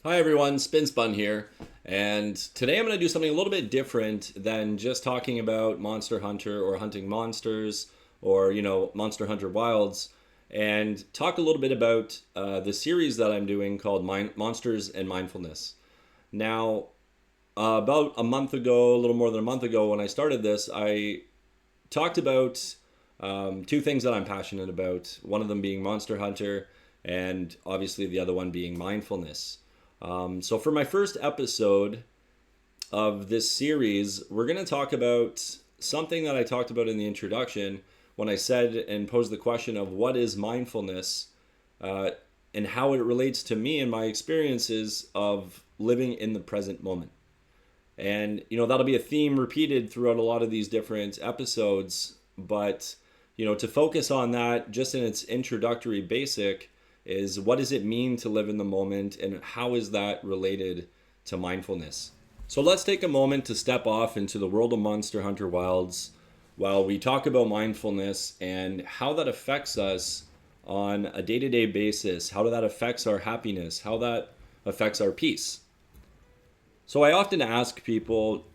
Hi everyone, Spin here, and today I'm going to do something a little bit different than just talking about Monster Hunter or hunting monsters or, Monster Hunter Wilds, and talk a little bit about the series that I'm doing called Monsters and Mindfulness. Now, about a month ago, a little more than a month ago, when I started this, I talked about two things that I'm passionate about, one of them being Monster Hunter, and obviously the other one being mindfulness. So, for my first episode of this series, we're going to talk about something that I talked about in the introduction when I said and posed the question of what is mindfulness uh, and how it relates to me and my experiences of living in the present moment. And, that'll be a theme repeated throughout a lot of these different episodes. But, to focus on that just in its introductory basic is what does it mean to live in the moment and how is that related to mindfulness? So let's take a moment to step off into the world of Monster Hunter Wilds while we talk about mindfulness and how that affects us on a day-to-day basis, how that affects our happiness, how that affects our peace. So I often ask people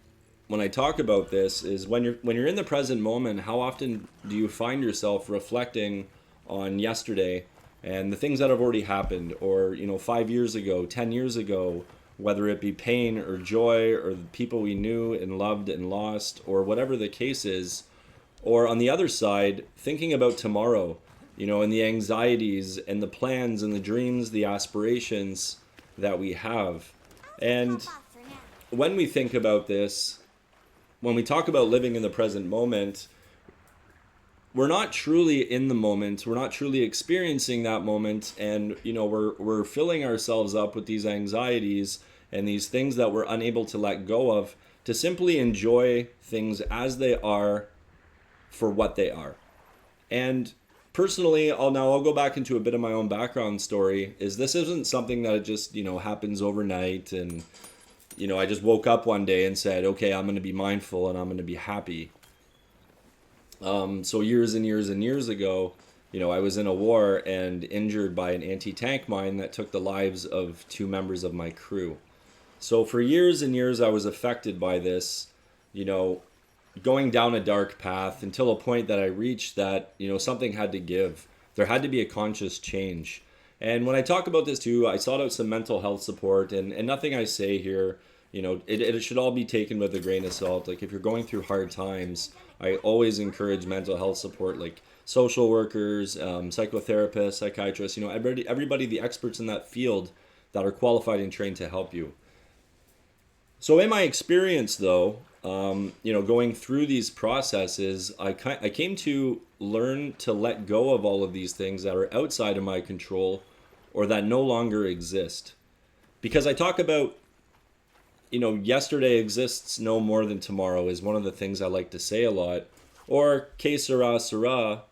when I talk about this is when you're in the present moment, how often do you find yourself reflecting on yesterday and the things that have already happened, or 5 years ago, 10 years ago, whether it be pain or joy or the people we knew and loved and lost, or whatever the case is, or on the other side, thinking about tomorrow, and the anxieties and the plans and the dreams, the aspirations that we have. And when we think about this, when we talk about living in the present moment, we're not truly in the moment. We're not truly experiencing that moment, and we're filling ourselves up with these anxieties and these things that we're unable to let go of to simply enjoy things as they are for what they are. And personally, I'll go back into a bit of my own background story. Is this isn't something that just happens overnight and I just woke up one day and said, okay, I'm going to be mindful and I'm going to be happy. So years and years and years ago, I was in a war and injured by an anti-tank mine that took the lives of two members of my crew. So for years and years, I was affected by this, you know, going down a dark path until a point that I reached that, something had to give. There had to be a conscious change. And when I talk about this too, I sought out some mental health support, and nothing I say here, it should all be taken with a grain of salt. Like if you're going through hard times, I always encourage mental health support, like social workers, psychotherapists, psychiatrists, everybody, the experts in that field that are qualified and trained to help you. So in my experience, though, going through these processes, I came to learn to let go of all of these things that are outside of my control or that no longer exist. Because I talk about, yesterday exists no more than tomorrow is one of the things I like to say a lot. Or que sera, sera,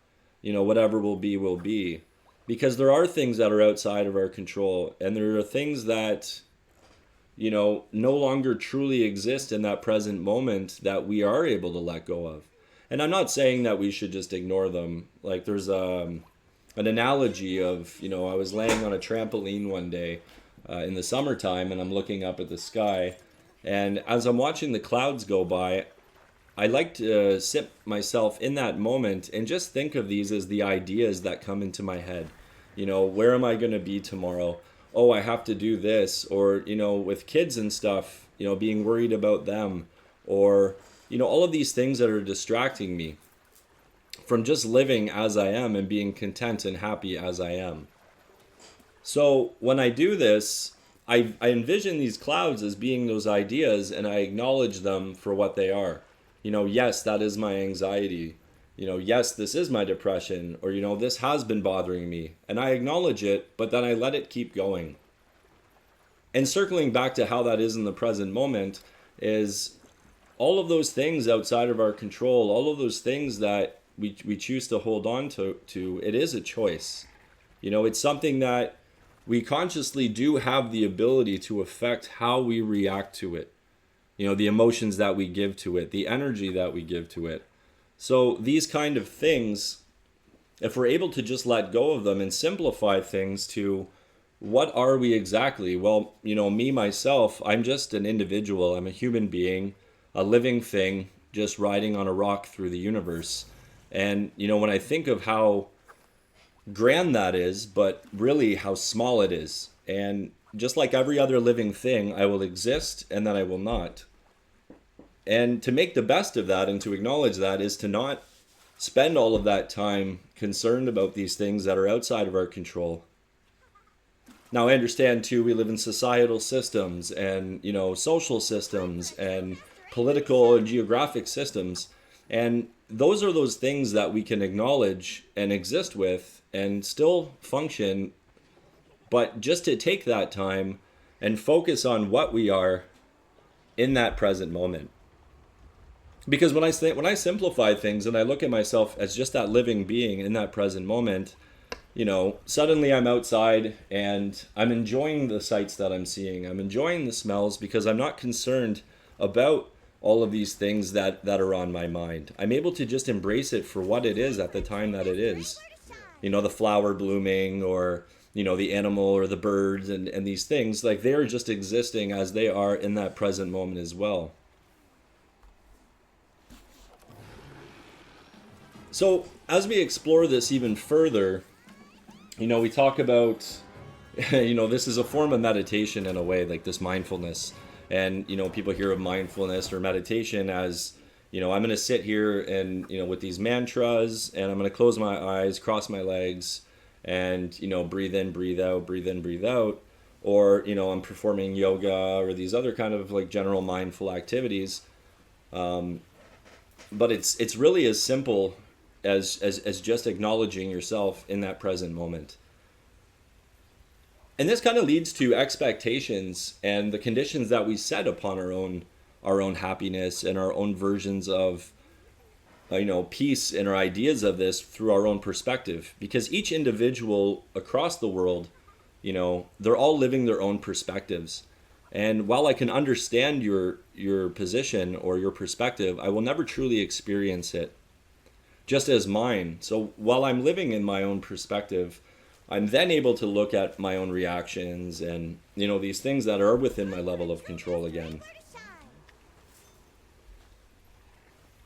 whatever will be, will be. Because there are things that are outside of our control, and there are things that no longer truly exist in that present moment that we are able to let go of. And I'm not saying that we should just ignore them. Like there's an analogy of, I was laying on a trampoline one day in the summertime and I'm looking up at the sky. And as I'm watching the clouds go by, I like to sit myself in that moment and just think of these as the ideas that come into my head. Where am I going to be tomorrow? Oh, I have to do this, or with kids and stuff, being worried about them, or all of these things that are distracting me from just living as I am and being content and happy as I am. So when I do this, I envision these clouds as being those ideas and I acknowledge them for what they are. Yes, that is my anxiety. Yes, this is my depression, or, this has been bothering me. And I acknowledge it, but then I let it keep going. And circling back to how that is in the present moment is all of those things outside of our control, all of those things that we choose to hold on to, it is a choice. It's something that we consciously do have the ability to affect how we react to it. The emotions that we give to it, the energy that we give to it. So these kind of things, if we're able to just let go of them and simplify things to, what are we exactly? Well, me, myself, I'm just an individual. I'm a human being, a living thing, just riding on a rock through the universe. And, when I think of how grand that is, but really how small it is, and just like every other living thing, I will exist and then I will not. And to make the best of that and to acknowledge that is to not spend all of that time concerned about these things that are outside of our control. Now, I understand too, we live in societal systems and, social systems and political and geographic systems. And those are those things that we can acknowledge and exist with and still function. But just to take that time and focus on what we are in that present moment. Because when I simplify things and I look at myself as just that living being in that present moment, suddenly I'm outside and I'm enjoying the sights that I'm seeing. I'm enjoying the smells because I'm not concerned about all of these things that are on my mind. I'm able to just embrace it for what it is at the time that it is. The flower blooming or, the animal or the birds and these things, like they are just existing as they are in that present moment as well. So as we explore this even further, we talk about, this is a form of meditation in a way, like this mindfulness. And, people hear of mindfulness or meditation as, I'm going to sit here and, with these mantras and I'm going to close my eyes, cross my legs and, breathe in, breathe out, breathe in, breathe out. Or, I'm performing yoga or these other kind of like general mindful activities. But it's really as simple as just acknowledging yourself in that present moment. And this kind of leads to expectations and the conditions that we set upon our own happiness and our own versions of peace and our ideas of this through our own perspective. Because each individual across the world, they're all living their own perspectives. And while I can understand your position or your perspective, I will never truly experience it just as mine. So while I'm living in my own perspective, I'm then able to look at my own reactions and, these things that are within my level of control again.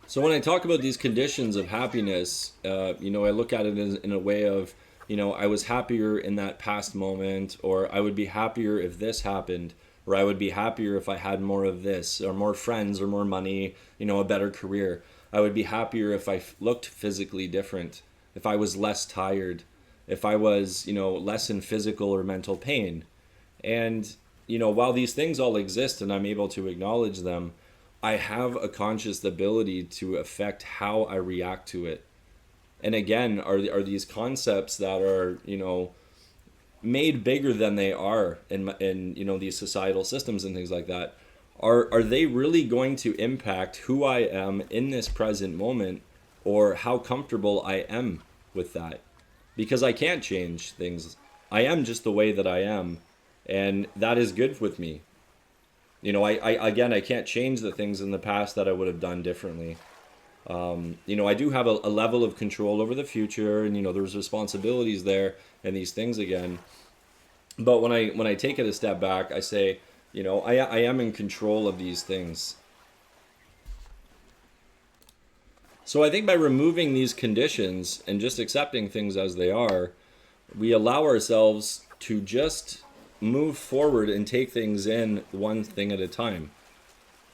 So when I talk about these conditions of happiness, I look at it in a way of, I was happier in that past moment, or I would be happier if this happened, or I would be happier if I had more of this, or more friends, or more money, a better career. I would be happier if I looked physically different, if I was less tired, if I was, less in physical or mental pain. And, while these things all exist and I'm able to acknowledge them, I have a conscious ability to affect how I react to it. And again, are these concepts that are, made bigger than they are in these societal systems and things like that. Are they really going to impact who I am in this present moment or how comfortable I am with that? Because I can't change things. I am just the way that I am, and that is good with me. I can't change the things in the past that I would have done differently. I do have a level of control over the future, and there's responsibilities there and these things again. But when I take it a step back, I say, I am in control of these things. So I think by removing these conditions and just accepting things as they are, we allow ourselves to just move forward and take things in one thing at a time.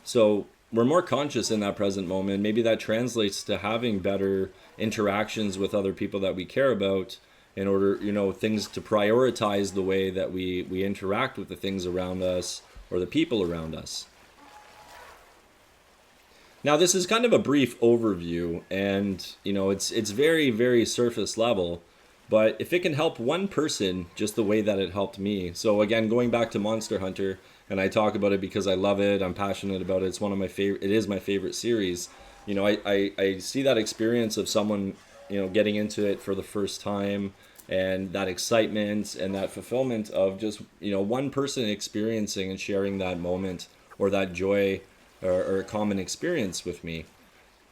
So we're more conscious in that present moment. Maybe that translates to having better interactions with other people that we care about in order, things to prioritize the way that we interact with the things around us or the people around us. Now, this is kind of a brief overview, and, it's very, very surface level. But if it can help one person just the way that it helped me. So again, going back to Monster Hunter, and I talk about it because I love it, I'm passionate about it. It's one of my favorite, it is my favorite series. I see that experience of someone, getting into it for the first time, and that excitement and that fulfillment of just, one person experiencing and sharing that moment or that joy or a common experience with me.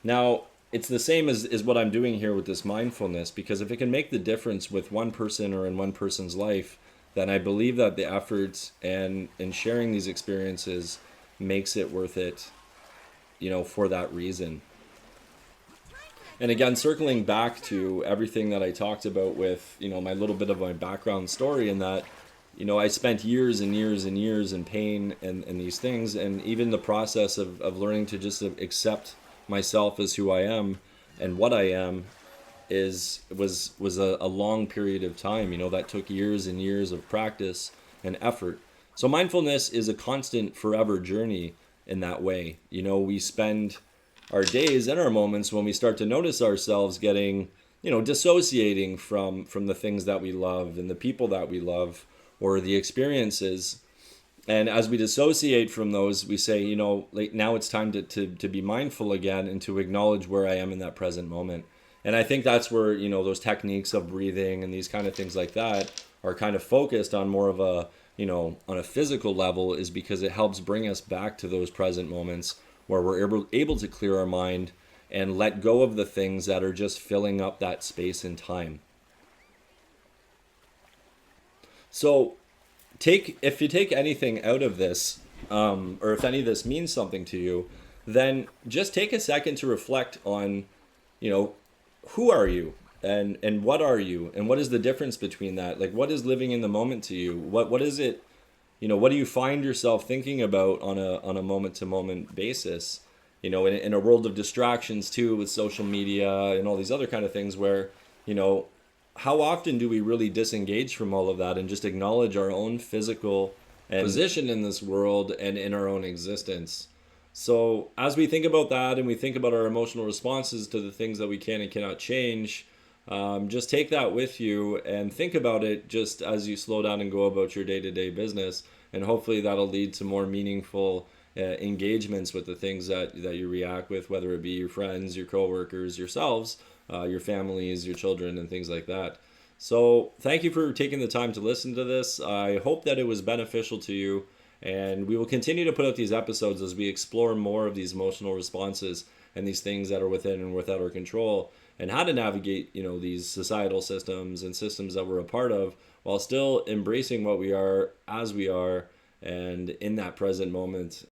Now, it's the same as what I'm doing here with this mindfulness, because if it can make the difference with one person or in one person's life, then I believe that the effort and sharing these experiences makes it worth it, for that reason. And again, circling back to everything that I talked about with, my little bit of my background story, and that, I spent years and years and years in pain and these things, and even the process of learning to just accept myself as who I am and what I am was a long period of time. That took years and years of practice and effort. So mindfulness is a constant, forever journey in that way. We spend our days and our moments when we start to notice ourselves getting, dissociating from the things that we love and the people that we love or the experiences. And as we dissociate from those, we say, like, now it's time to be mindful again and to acknowledge where I am in that present moment. And I think that's where, those techniques of breathing and these kind of things like that are kind of focused on more of a, on a physical level, is because it helps bring us back to those present moments where we're able to clear our mind and let go of the things that are just filling up that space and time. So if you take anything out of this, or if any of this means something to you, then just take a second to reflect on, who are you, and what are you, and what is the difference between that? Like, what is living in the moment to you? What is it? What do you find yourself thinking about on a moment to moment basis? In a world of distractions too, with social media and all these other kind of things, where, how often do we really disengage from all of that and just acknowledge our own physical and position in this world and in our own existence? So as we think about that and we think about our emotional responses to the things that we can and cannot change, just take that with you and think about it just as you slow down and go about your day-to-day business. And hopefully that'll lead to more meaningful engagements with the things that you react with, whether it be your friends, your coworkers, yourselves, your families, your children, and things like that. So thank you for taking the time to listen to this. I hope that it was beneficial to you. And we will continue to put out these episodes as we explore more of these emotional responses and these things that are within and without our control, and how to navigate, these societal systems and systems that we're a part of, while still embracing what we are as we are and in that present moment